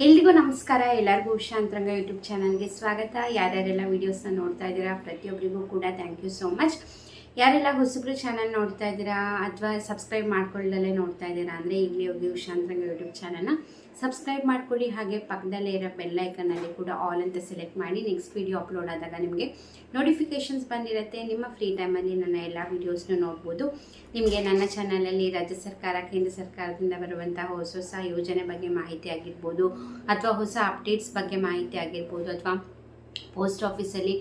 ಎಲ್ರಿಗೂ ನಮಸ್ಕಾರ. ಎಲ್ಲರಿಗೂ ಉಷಾ ಅಂತರಂಗ ಯೂಟ್ಯೂಬ್ ಚಾನಲ್ಗೆ ಸ್ವಾಗತ. ಯಾರ್ಯಾರೆಲ್ಲ ವೀಡಿಯೋಸ್ನ ನೋಡ್ತಾ ಇದ್ದೀರಾ ಪ್ರತಿಯೊಬ್ಬರಿಗೂ ಕೂಡ ಥ್ಯಾಂಕ್ ಯು ಸೋ ಮಚ್. ಯಾರೆಲ್ಲ ಹೊಸಬ್ರು ಚಾನಲ್ ನೋಡ್ತಾ ಇದ್ದೀರಾ ಅಥವಾ ಸಬ್ಸ್ಕ್ರೈಬ್ ಮಾಡ್ಕೊಳ್ಳದಲ್ಲೇ ನೋಡ್ತಾ ಇದ್ದೀರಾ ಅಂದರೆ ಈಗಲೇ ಹೋಗಿ ಉಷಾ ಅಂತರಂಗ ಯೂಟ್ಯೂಬ್ ಚಾನಲ್ನ ಸಬ್ಸ್ಕ್ರೈಬ್ ಮಾಡ್ಕೊಳ್ಳಿ. ಹಾಗೆ ಪಕ್ಕದಲ್ಲೇ ಇರೋ ಬೆಲ್ ಐಕನ್ನಲ್ಲಿ ಕೂಡ ಆಲ್ ಅಂತ ಸೆಲೆಕ್ಟ್ ಮಾಡಿ ನೆಕ್ಸ್ಟ್ ವೀಡಿಯೋ ಅಪ್ಲೋಡ್ ಆದಾಗ ನಿಮಗೆ ನೋಟಿಫಿಕೇಷನ್ಸ್ ಬಂದಿರುತ್ತೆ. ನಿಮ್ಮ ಫ್ರೀ ಟೈಮಲ್ಲಿ ನನ್ನ ಎಲ್ಲ ವೀಡಿಯೋಸ್ನ ನೋಡ್ಬೋದು. ನಿಮಗೆ ನನ್ನ ಚಾನಲಲ್ಲಿ ರಾಜ್ಯ ಸರ್ಕಾರ ಕೇಂದ್ರ ಸರ್ಕಾರದಿಂದ ಬರುವಂತಹ ಹೊಸ ಹೊಸ ಯೋಜನೆ ಬಗ್ಗೆ ಮಾಹಿತಿ ಆಗಿರ್ಬೋದು, ಅಥವಾ ಹೊಸ ಅಪ್ಡೇಟ್ಸ್ ಬಗ್ಗೆ ಮಾಹಿತಿ ಆಗಿರ್ಬೋದು, ಅಥವಾ ಪೋಸ್ಟ್ ಆಫೀಸಲ್ಲಿ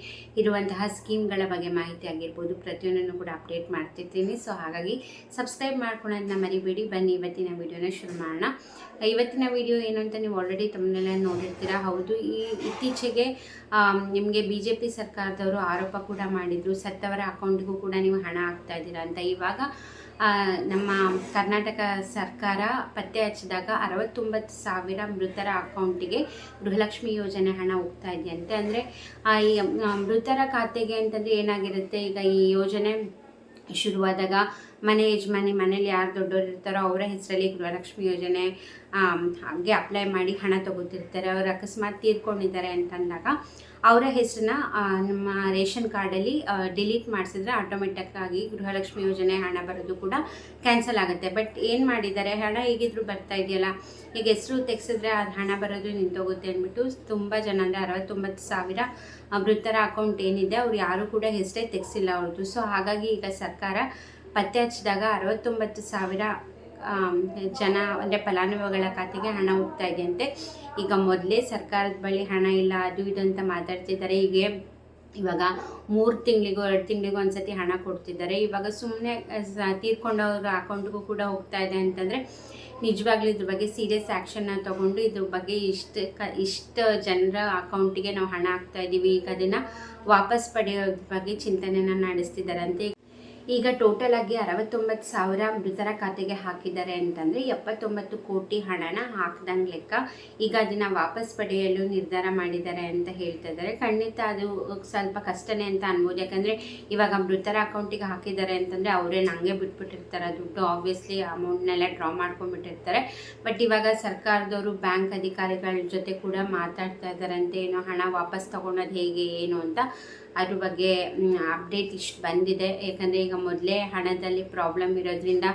ಇರುವಂತಹ ಸ್ಕೀಮ್ಗಳ ಬಗ್ಗೆ ಮಾಹಿತಿ ಆಗಿರ್ಬೋದು, ಪ್ರತಿಯೊಂದನ್ನು ಕೂಡ ಅಪ್ಡೇಟ್ ಮಾಡ್ತಿರ್ತೀನಿ. ಸೊ ಹಾಗಾಗಿ ಸಬ್ಸ್ಕ್ರೈಬ್ ಮಾಡ್ಕೊಳ್ಳೋದನ್ನ ಮರಿಬೇಡಿ. ಬನ್ನಿ ಇವತ್ತಿನ ವೀಡಿಯೋನ ಶುರು ಮಾಡೋಣ. ಇವತ್ತಿನ ವಿಡಿಯೋ ಏನು ಅಂತ ನೀವು ಆಲ್ರೆಡಿ ತಮ್ಮನ್ನೆಲ್ಲ ನೋಡಿರ್ತೀರಾ. ಹೌದು, ಇತ್ತೀಚೆಗೆ ನಿಮಗೆ BJP ಸರ್ಕಾರದವರು ಆರೋಪ ಕೂಡ ಮಾಡಿದರು, ಸತ್ತವರ ಅಕೌಂಟ್ಗೂ ಕೂಡ ನೀವು ಹಣ ಹಾಕ್ತಾ ಇದ್ದೀರಾ ಅಂತ. ಇವಾಗ ನಮ್ಮ ಕರ್ನಾಟಕ ಸರ್ಕಾರ ಪತ್ತೆ ಹಚ್ಚಿದಾಗ 69,000 ಮೃತರ ಅಕೌಂಟಿಗೆ ಗೃಹಲಕ್ಷ್ಮಿ ಯೋಜನೆ ಹಣ ಹೋಗ್ತಾ ಇದೆಯಂತೆ. ಅಂದರೆ ಈ ಮೃತರ ಖಾತೆಗೆ ಅಂತಂದರೆ ಏನಾಗಿರುತ್ತೆ, ಈಗ ಈ ಯೋಜನೆ ಶುರುವಾದಾಗ ಮನೆ ಯಜಮಾನಿ ಮನೇಲಿ ಯಾರು ದೊಡ್ಡವರು ಇರ್ತಾರೋ ಅವರ ಹೆಸರಲ್ಲಿ ಗೃಹಲಕ್ಷ್ಮಿ ಯೋಜನೆ ಹಾಗೆ ಅಪ್ಲೈ ಮಾಡಿ ಹಣ ತಗೋತಿರ್ತಾರೆ. ಅವರು ಅಕಸ್ಮಾತ್ ತೀರ್ಕೊಂಡಿದ್ದಾರೆ ಅಂತಂದಾಗ ಅವರ ಹೆಸರನ್ನ ನಮ್ಮ ರೇಷನ್ ಕಾರ್ಡಲ್ಲಿ ಡಿಲೀಟ್ ಮಾಡಿಸಿದ್ರೆ ಆಟೋಮೆಟಿಕ್ ಆಗಿ ಗೃಹಲಕ್ಷ್ಮಿ ಯೋಜನೆ ಹಣ ಬರೋದು ಕೂಡ ಕ್ಯಾನ್ಸಲ್ ಆಗುತ್ತೆ. ಬಟ್ ಏನು ಮಾಡಿದ್ದಾರೆ, ಹಣ ಹೇಗಿದ್ರು ಬರ್ತಾ ಇದೆಯಲ್ಲ, ಈಗ ಹೆಸರು ತೆಗೆಸಿದ್ರೆ ಅದು ಹಣ ಬರೋದು ನಿಂತೋಗುತ್ತೆ ಅಂದ್ಬಿಟ್ಟು ತುಂಬ ಜನ ಅಂದರೆ 69,000 ಮೃತರ ಅಕೌಂಟ್ ಏನಿದೆ ಅವ್ರು ಯಾರೂ ಕೂಡ ಹೆಸರೇ ತೆಗೆಸಿಲ್ಲ ಅವ್ರದ್ದು. ಸೊ ಹಾಗಾಗಿ ಈಗ ಸರ್ಕಾರ ಪತ್ತೆ ಹಚ್ಚಿದಾಗ 69,000 ಜನ ಅಂದರೆ ಫಲಾನುಭವಿಗಳ ಖಾತೆಗೆ ಹಣ ಹೋಗ್ತಾ ಇದೆಯಂತೆ. ಈಗ ಮೊದಲೇ ಸರ್ಕಾರದ ಬಳಿ ಹಣ ಇಲ್ಲ ಅದು ಇದು ಅಂತ ಮಾತಾಡ್ತಿದ್ದಾರೆ. ಇವಾಗ 3 ತಿಂಗಳಿಗೂ 2 ತಿಂಗಳಿಗೂ ಒಂದ್ಸತಿ ಹಣ ಕೊಡ್ತಿದ್ದಾರೆ. ಇವಾಗ ಸುಮ್ಮನೆ ತೀರ್ಕೊಂಡವ್ರ ಅಕೌಂಟ್ಗೂ ಕೂಡ ಹೋಗ್ತಾ ಇದೆ ಅಂತಂದರೆ ನಿಜವಾಗ್ಲೂ ಇದ್ರ ಬಗ್ಗೆ ಸೀರಿಯಸ್ ಆ್ಯಕ್ಷನ್ನ ತೊಗೊಂಡು ಇದ್ರ ಬಗ್ಗೆ ಇಷ್ಟು ಜನರ ಅಕೌಂಟಿಗೆ ನಾವು ಹಣ ಹಾಕ್ತಾ ಇದ್ದೀವಿ, ಈಗ ಅದನ್ನು ವಾಪಸ್ ಪಡೆಯೋದ್ರ ಬಗ್ಗೆ ಚಿಂತನೆಯನ್ನು ನಡೆಸ್ತಿದ್ದಾರಂತೆ. ಈಗ ಟೋಟಲ್ ಆಗಿ 69,000 ಮೃತರ ಖಾತೆಗೆ ಹಾಕಿದ್ದಾರೆ ಅಂತಂದರೆ 79 ಕೋಟಿ ಹಣನ ಹಾಕ್ದಂಗೆ ಲೆಕ್ಕ. ಈಗ ಅದನ್ನು ವಾಪಸ್ ಪಡೆಯಲು ನಿರ್ಧಾರ ಮಾಡಿದ್ದಾರೆ ಅಂತ ಹೇಳ್ತಾ ಇದ್ದಾರೆ. ಖಂಡಿತ ಅದು ಸ್ವಲ್ಪ ಕಷ್ಟನೇ ಅಂತ ಅನ್ಬೋದು. ಯಾಕಂದರೆ ಇವಾಗ ಮೃತರ ಅಕೌಂಟಿಗೆ ಹಾಕಿದ್ದಾರೆ ಅಂತಂದರೆ ಅವರೇ ನಂಗೆ ಬಿಟ್ಬಿಟ್ಟಿರ್ತಾರೆ ದುಡ್ಡು, ಆಬ್ವಿಯಸ್ಲಿ ಅಮೌಂಟ್ನೆಲ್ಲ ಡ್ರಾ ಮಾಡ್ಕೊಂಡ್ಬಿಟ್ಟಿರ್ತಾರೆ. ಬಟ್ ಇವಾಗ ಸರ್ಕಾರದವರು ಬ್ಯಾಂಕ್ ಅಧಿಕಾರಿಗಳ ಜೊತೆ ಕೂಡ ಮಾತಾಡ್ತಾ ಇದ್ದಾರಂತೆ, ಏನೋ ಹಣ ವಾಪಸ್ ತೊಗೊಳೋದು ಹೇಗೆ ಏನು ಅಂತ. ಅದ್ರ ಬಗ್ಗೆ ಅಪ್ಡೇಟ್ ಇಷ್ಟು ಬಂದಿದೆ. ಯಾಕಂದರೆ ಈಗ ಮೊದಲೇ ಹಣದಲ್ಲಿ ಪ್ರಾಬ್ಲಮ್ ಇರೋದ್ರಿಂದ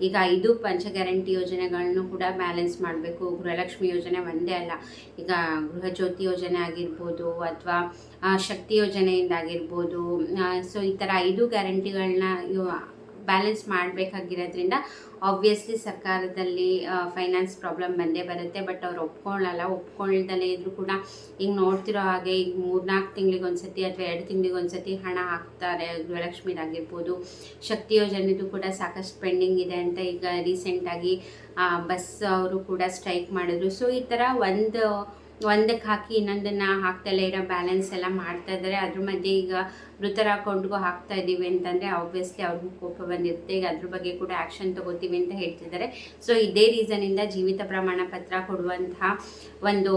ಈಗ 5 ಪಂಚ ಗ್ಯಾರಂಟಿ ಯೋಜನೆಗಳನ್ನು ಕೂಡ ಬ್ಯಾಲೆನ್ಸ್ ಮಾಡಬೇಕು. ಗೃಹಲಕ್ಷ್ಮಿ ಯೋಜನೆ ಒಂದೇ ಅಲ್ಲ, ಈಗ ಗೃಹಜ್ಯೋತಿ ಯೋಜನೆ ಆಗಿರ್ಬೋದು ಅಥವಾ ಶಕ್ತಿ ಯೋಜನೆಯಿಂದ ಆಗಿರ್ಬೋದು. ಸೊ ಈ ಥರ 5 ಗ್ಯಾರಂಟಿಗಳನ್ನ ಬ್ಯಾಲೆನ್ಸ್ ಮಾಡಬೇಕಾಗಿರೋದ್ರಿಂದ ಆಬ್ವಿಯಸ್ಲಿ ಸರ್ಕಾರದಲ್ಲಿ ಫೈನಾನ್ಸ್ ಪ್ರಾಬ್ಲಮ್ ಬಂದೇ ಬರುತ್ತೆ. ಬಟ್ ಅವ್ರು ಒಪ್ಕೊಳ್ಳದಲ್ಲೇ ಇದ್ರೂ ಕೂಡ ಈಗ ನೋಡ್ತಿರೋ ಹಾಗೆ ಈಗ 3-4 ತಿಂಗಳಿಗೊಂದ್ಸತಿ ಅಥವಾ 2 ತಿಂಗಳಿಗೊಂದ್ಸತಿ ಹಣ ಹಾಕ್ತಾರೆ. ಗೃಹಲಕ್ಷ್ಮಿದಾಗಿರ್ಬೋದು, ಶಕ್ತಿ ಯೋಜನೆದು ಕೂಡ ಸಾಕಷ್ಟು ಪೆಂಡಿಂಗ್ ಇದೆ ಅಂತ ಈಗ ರೀಸೆಂಟಾಗಿ ಬಸ್ ಅವರು ಕೂಡ ಸ್ಟ್ರೈಕ್ ಮಾಡಿದ್ರು. ಸೊ ಈ ಥರ ಒಂದಕ್ಕೆ ಹಾಕಿ ಇನ್ನೊಂದನ್ನು ಹಾಕ್ತಲೇ ಇರೋ ಬ್ಯಾಲೆನ್ಸ್ ಎಲ್ಲ ಮಾಡ್ತಾ ಇದ್ದಾರೆ. ಅದ್ರ ಮಧ್ಯೆ ಈಗ ಮೃತರ ಅಕೌಂಟ್ಗೂ ಹಾಕ್ತಾ ಇದ್ದೀವಿ ಅಂತಂದರೆ ಆಬ್ವಿಯಸ್ಲಿ ಅವ್ರಿಗೂ ಕೋಪ ಬಂದಿರುತ್ತೆ. ಈಗ ಅದ್ರ ಬಗ್ಗೆ ಕೂಡ ಆ್ಯಕ್ಷನ್ ತೊಗೋತೀವಿ ಅಂತ ಹೇಳ್ತಿದ್ದಾರೆ. ಸೊ ಇದೇ ರೀಸನಿಂದ ಜೀವಿತ ಪ್ರಮಾಣ ಪತ್ರ ಕೊಡುವಂತಹ ಒಂದು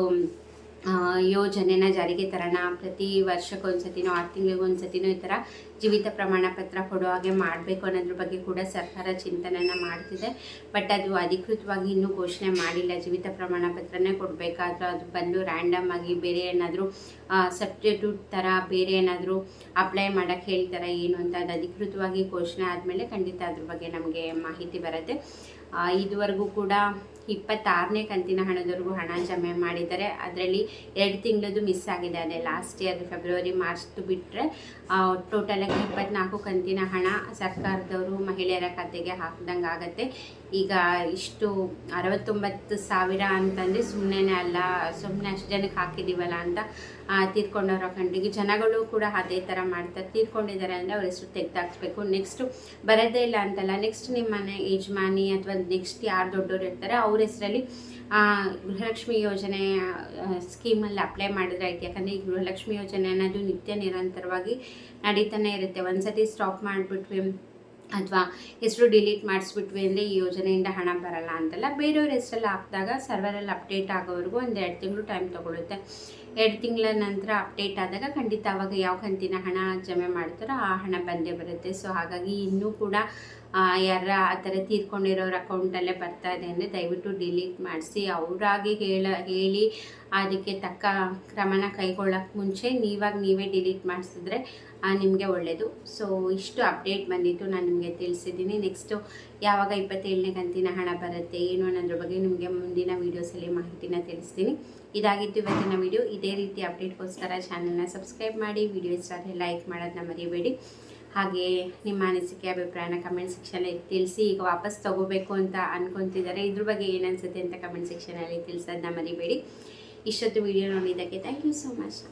ಯೋಜನೆನ ಜಾರಿಗೆ ತರೋಣ. ಪ್ರತಿ ವರ್ಷಕ್ಕೊಂದ್ಸತಿನೋ 6 ತಿಂಗಳಿಗೊಂದ್ಸತಿನೋ ಈ ಥರ ಜೀವಿತ ಪ್ರಮಾಣ ಪತ್ರ ಕೊಡೋ ಹಾಗೆ ಮಾಡಬೇಕು ಅನ್ನೋದ್ರ ಬಗ್ಗೆ ಕೂಡ ಸರ್ಕಾರ ಚಿಂತನೆಯನ್ನು ಮಾಡ್ತಿದೆ. ಬಟ್ ಅದು ಅಧಿಕೃತವಾಗಿ ಇನ್ನೂ ಘೋಷಣೆ ಮಾಡಿಲ್ಲ. ಜೀವಿತ ಪ್ರಮಾಣ ಪತ್ರನೇ ಕೊಡಬೇಕಾದ್ರೂ ಅದು ಬಂದು ರ್ಯಾಂಡಮ್ ಆಗಿ ಬೇರೆ ಏನಾದರೂ ಸಬ್ಸ್ಟಿಟ್ಯೂಟ್ ಥರ ಬೇರೆ ಏನಾದರೂ ಅಪ್ಲೈ ಮಾಡೋಕ್ಕೆ ಹೇಳ್ತಾರೆ ಏನು ಅಂತ ಅದು ಅಧಿಕೃತವಾಗಿ ಘೋಷಣೆ ಆದಮೇಲೆ ಖಂಡಿತ ಅದ್ರ ಬಗ್ಗೆ ನಮಗೆ ಮಾಹಿತಿ ಬರುತ್ತೆ. ಇದುವರೆಗೂ ಕೂಡ 26ನೇ ಕಂತಿನ ಹಣದವರೆಗೂ ಹಣ ಜಮೆ ಮಾಡಿದ್ದಾರೆ. ಅದರಲ್ಲಿ 2 ತಿಂಗಳದ್ದು ಮಿಸ್ ಆಗಿದೆ. ಅದೇ ಲಾಸ್ಟ್ ಇಯರ್ ಫೆಬ್ರವರಿ ಮಾರ್ಚ್ದು ಬಿಟ್ಟರೆ ಟೋಟಲಾಗಿ 24 ಕಂತಿನ ಹಣ ಸರ್ಕಾರದವರು ಮಹಿಳೆಯರ ಖಾತೆಗೆ ಹಾಕಿದಂಗೆ ಆಗುತ್ತೆ. ಈಗ ಇಷ್ಟು 69,000 ಅಂತಂದರೆ ಸುಮ್ಮನೆ ಅಲ್ಲ, ಸುಮ್ಮನೆ ಅಷ್ಟು ಜನಕ್ಕೆ ಹಾಕಿದ್ದೀವಲ್ಲ ಅಂತ ತೀರ್ಕೊಂಡವ್ರ ಅಕೌಂಟಿಗೆ ಜನಗಳು ಕೂಡ ಅದೇ ಥರ ಮಾಡ್ತಾರೆ. ತೀರ್ಕೊಂಡಿದ್ದಾರೆ ಅಂದರೆ ಅವ್ರ ಹೆಸರು ತೆಗೆದಾಕ್ಸ್ಬೇಕು. ನೆಕ್ಸ್ಟು ಬರೋದೇ ಇಲ್ಲ ಅಂತಲ್ಲ, ನೆಕ್ಸ್ಟ್ ನಿಮ್ಮ ಮನೆ ಯಜಮಾನಿ ಅಥವಾ ನೆಕ್ಸ್ಟ್ ಯಾರು ದೊಡ್ಡವರು ಇರ್ತಾರೆ ಅವ್ರ ಹೆಸರಲ್ಲಿ ಗೃಹಲಕ್ಷ್ಮಿ ಯೋಜನೆ ಸ್ಕೀಮಲ್ಲಿ ಅಪ್ಲೈ ಮಾಡಿದ್ರೆ ಆಯ್ತು. ಯಾಕಂದರೆ ಈ ಗೃಹಲಕ್ಷ್ಮಿ ಯೋಜನೆ ಅನ್ನೋದು ನಿತ್ಯ ನಿರಂತರವಾಗಿ ನಡೀತಾನೆ ಇರುತ್ತೆ. ಒಂದ್ಸತಿ ಸ್ಟಾಪ್ ಮಾಡಿಬಿಟ್ವಿ ಅಥವಾ ಹೆಸರು ಡಿಲೀಟ್ ಮಾಡಿಸ್ಬಿಟ್ವಿ ಅಂದರೆ ಈ ಯೋಜನೆಯಿಂದ ಹಣ ಬರಲ್ಲ ಅಂತಲ್ಲ. ಬೇರೆಯವ್ರ ಹೆಸರಲ್ಲಿ ಹಾಕಿದಾಗ ಸರ್ವರಲ್ಲಿ ಅಪ್ಡೇಟ್ ಆಗೋವರೆಗೂ ಒಂದು 2 ತಿಂಗಳು ಟೈಮ್ ತೊಗೊಳುತ್ತೆ. 2 ತಿಂಗಳ ನಂತರ ಅಪ್ಡೇಟ್ ಆದಾಗ ಖಂಡಿತ ಆವಾಗ ಯಾವ ಕಂತಿನ ಹಣ ಜಮೆ ಮಾಡ್ತಾರೋ ಆ ಹಣ ಬಂದೇ ಬರುತ್ತೆ. ಸೊ ಹಾಗಾಗಿ ಇನ್ನೂ ಕೂಡ ಯಾರ ಆ ಥರ ತೀರ್ಕೊಂಡಿರೋರ ಅಕೌಂಟಲ್ಲೇ ಬರ್ತಾ ಇದೆ ಅಂದರೆ ದಯವಿಟ್ಟು ಡಿಲೀಟ್ ಮಾಡಿಸಿ. ಅವರಾಗಿ ಹೇಳಿ ಅದಕ್ಕೆ ತಕ್ಕ ಕ್ರಮನ ಕೈಗೊಳ್ಳೋಕ್ಕೆ ಮುಂಚೆ ನೀವೇ ಡಿಲೀಟ್ ಮಾಡಿಸಿದ್ರೆ ನಿಮಗೆ ಒಳ್ಳೆಯದು. ಸೊ ಇಷ್ಟು ಅಪ್ಡೇಟ್ ಬಂದಿತ್ತು, ನಾನು ನಿಮಗೆ ತಿಳಿಸಿದ್ದೀನಿ. ನೆಕ್ಸ್ಟು ಯಾವಾಗ 27ನೇ ಕಂತಿನ ಹಣ ಬರುತ್ತೆ ಏನು ಅನ್ನೋದ್ರ ಬಗ್ಗೆ ನಿಮಗೆ ಮುಂದಿನ ವೀಡಿಯೋಸಲ್ಲಿ ಮಾಹಿತಿನ ತಿಳಿಸ್ತೀನಿ. ಇದಾಗಿತ್ತು ಇವತ್ತಿನ ವಿಡಿಯೋ. ಇದೇ ರೀತಿ ಅಪ್ಡೇಟ್ಗೋಸ್ಕರ ಚಾನಲ್ನ ಸಬ್ಸ್ಕ್ರೈಬ್ ಮಾಡಿ, ವಿಡಿಯೋ ಇಷ್ಟ ಆದರೆ ಲೈಕ್ ಮಾಡೋದನ್ನ ಮರಿಬೇಡಿ. ಹಾಗೆ ನಿಮ್ಮ ಅನಿಸಿಕೆ ಅಭಿಪ್ರಾಯನ ಕಮೆಂಟ್ ಸೆಕ್ಷನಲ್ಲಿ ತಿಳಿಸಿ. ಈಗ ವಾಪಸ್ ತೊಗೋಬೇಕು ಅಂತ ಅಂದ್ಕೊತಿದ್ದಾರೆ, ಇದ್ರ ಬಗ್ಗೆ ಏನನ್ಸುತ್ತೆ ಅಂತ ಕಮೆಂಟ್ ಸೆಕ್ಷನಲ್ಲಿ ತಿಳಿಸೋದನ್ನ ಮರಿಬೇಡಿ. ಇಷ್ಟೊತ್ತು ವಿಡಿಯೋ ನೋಡಿದ್ದಕ್ಕೆ ಥ್ಯಾಂಕ್ ಯು ಸೋ ಮಚ್.